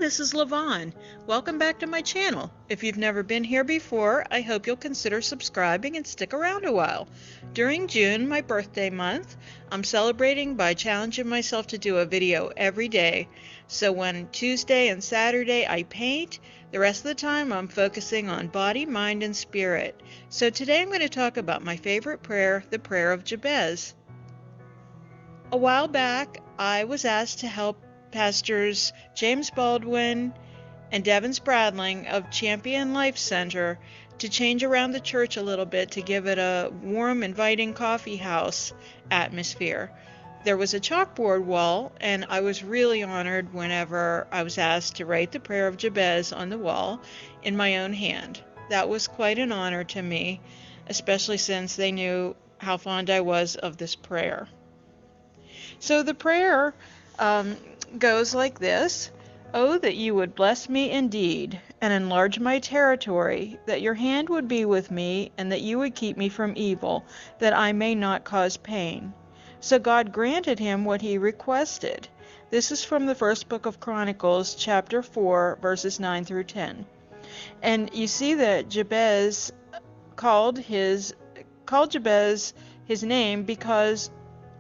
this is Lavon. Welcome back to my channel. If you've never been here before, I hope you'll consider subscribing and stick around a while. During June, my birthday month, I'm celebrating by challenging myself to do a video every day. So when Tuesday and Saturday I paint, the rest of the time I'm focusing on body, mind, and spirit. So today I'm going to talk about my favorite prayer, the Prayer of Jabez. A while back, I was asked to help Pastors James Baldwin and Devin Spradling of Champion Life Center to change around the church a little bit to give it a warm, inviting coffee house atmosphere. There was a chalkboard wall, and I was really honored whenever I was asked to write the Prayer of Jabez on the wall in my own hand. That was quite an honor to me, especially since they knew how fond I was of this prayer. So the prayer goes like this. Oh, that you would bless me indeed, and enlarge my territory, that your hand would be with me, and that you would keep me from evil, that I may not cause pain. So God granted him what he requested. This is from the first book of Chronicles, chapter 4, verses 9 through 10. And you see that Jabez called Jabez his name because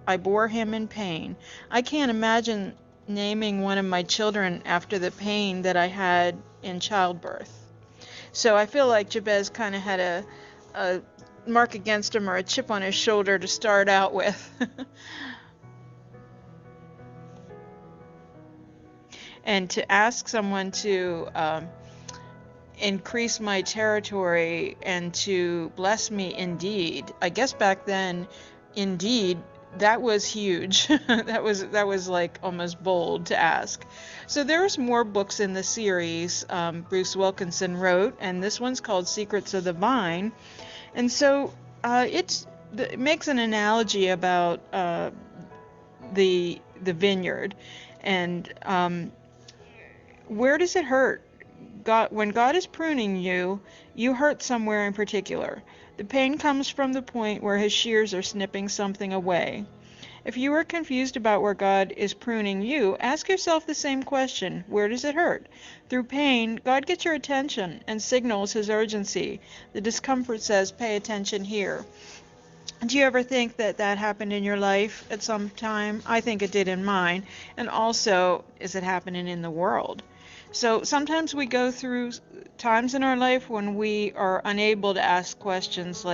I bore him in pain. I can't imagine naming one of my children after the pain that I had in childbirth. So I feel like Jabez kind of had a mark against him or a chip on his shoulder to start out with. And to ask someone to increase my territory and to bless me indeed, I guess back then, indeed, that was huge. that was like almost bold to ask. So there's more books in the series Bruce Wilkinson wrote, and this one's called Secrets of the Vine. And so it makes an analogy about the vineyard. And where does it hurt? When God is pruning you, you hurt somewhere in particular. The pain comes from the point where his shears are snipping something away. If you are confused about where God is pruning you, ask yourself the same question. Where does it hurt? Through pain, God gets your attention and signals his urgency. The discomfort says, pay attention here. Do you ever think that happened in your life at some time? I think it did in mine. And also, is it happening in the world? So sometimes we go through times in our life when we are unable to ask questions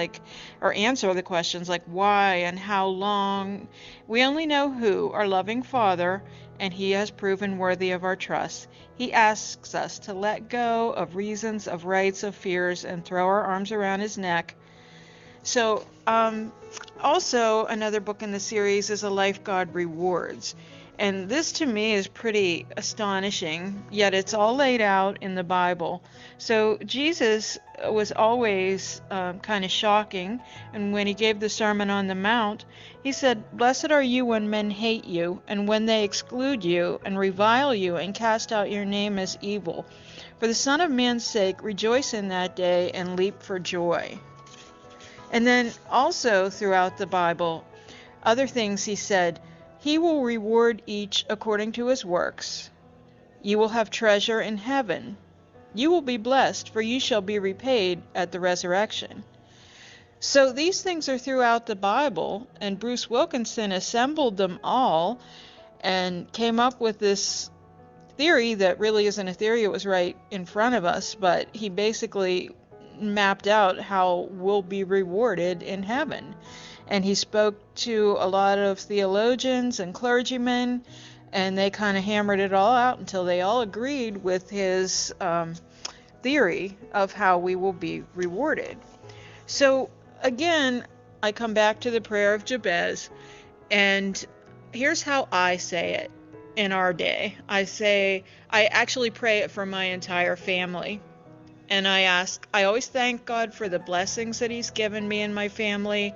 or answer the questions like why and how long. We only know who, our loving Father, and he has proven worthy of our trust. He asks us to let go of reasons, of rights, of fears, and throw our arms around his neck. So also another book in the series is A Life God Rewards. And this to me is pretty astonishing, yet it's all laid out in the Bible. So Jesus was always kind of shocking, and when he gave the Sermon on the Mount, he said, blessed are you when men hate you, and when they exclude you, and revile you, and cast out your name as evil. For the Son of Man's sake, rejoice in that day, and leap for joy. And then also throughout the Bible, other things he said, he will reward each according to his works. You will have treasure in heaven. You will be blessed, for you shall be repaid at the resurrection. So these things are throughout the Bible, and Bruce Wilkinson assembled them all and came up with this theory that really isn't a theory, it was right in front of us, but he basically mapped out how we'll be rewarded in heaven. And he spoke to a lot of theologians and clergymen, and they kind of hammered it all out until they all agreed with his theory of how we will be rewarded. So again, I come back to the Prayer of Jabez, and here's how I say it in our day. I actually pray it for my entire family. And I always thank God for the blessings that he's given me and my family.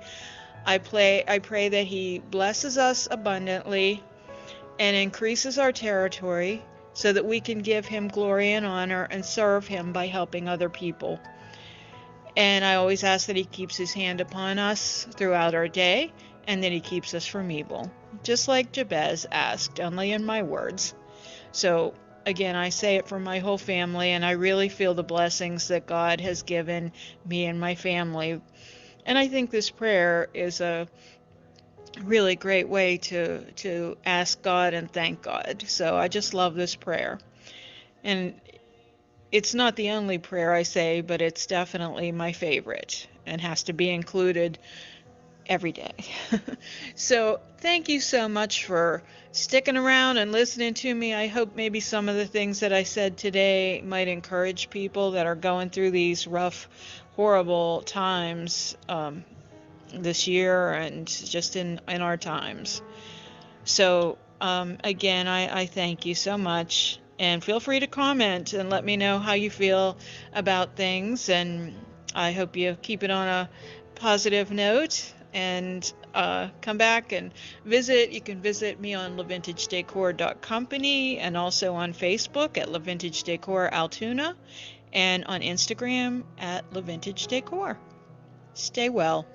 I pray that he blesses us abundantly and increases our territory so that we can give him glory and honor and serve him by helping other people. And I always ask that he keeps his hand upon us throughout our day and that he keeps us from evil, just like Jabez asked, only in my words. So again, I say it for my whole family, and I really feel the blessings that God has given me and my family. And I think this prayer is a really great way to ask God and thank God. So I just love this prayer. And it's not the only prayer I say, but it's definitely my favorite and has to be included every day. So thank you so much for sticking around and listening to me. I hope maybe some of the things that I said today might encourage people that are going through these rough, horrible times this year and just in our times. So again, I thank you so much. And feel free to comment and let me know how you feel about things. And I hope you keep it on a positive note and come back and visit. You can visit me on lavintagedecor.company and also on Facebook at Lavintage Decor Altoona and on Instagram at Lavintage Decor. Stay well.